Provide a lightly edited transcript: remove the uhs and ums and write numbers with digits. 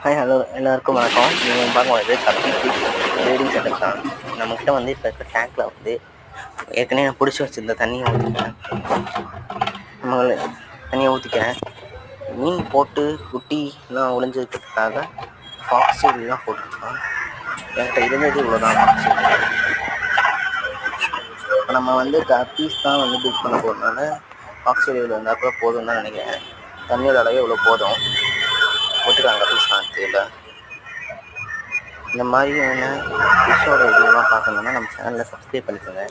Hi hello எல்லாருக்கும் வணக்கம். நீங்கள் பார்க்கும்போது கப்பி ஃபிஷ் ப்ரீடிங் செட்டப் தான். நம்மக்கிட்ட வந்து இப்போ இருக்க டேங்க்கில் வந்து ஏற்கனவே நான் பிடிச்சி வச்சுருந்த தண்ணியை ஊற்றிக்கிறேன். தண்ணியை ஊற்றிக்கிறேன். மீன் போட்டு குட்டிலாம் ஒளிஞ்சிருக்கிறதுக்காக ஃபாக்ஸிலாம் போட்டிருக்கோம். என்கிட்ட இருந்தது இவ்வளோ தான் ஃபாக்ஸில். இப்போ நம்ம வந்து கப்பீஸ் தான் வந்து புக் பண்ண போகிறதுனால ஃபாக்ஸில் இவ்வளோ இருந்தால் கூட போதும்னு தான் நினைக்கிறேன். தண்ணியோட அளவு இவ்வளோ போதும். போட்டுக்காங்க கப்பீஸ் தான் தெரியல. இந்த மாதிரியான ஃபிஷ்ஷோட வீடியோலாம் பார்க்கணுன்னா நம்ம சேனலில் சப்ஸ்கிரைப் பண்ணிக்கோங்க.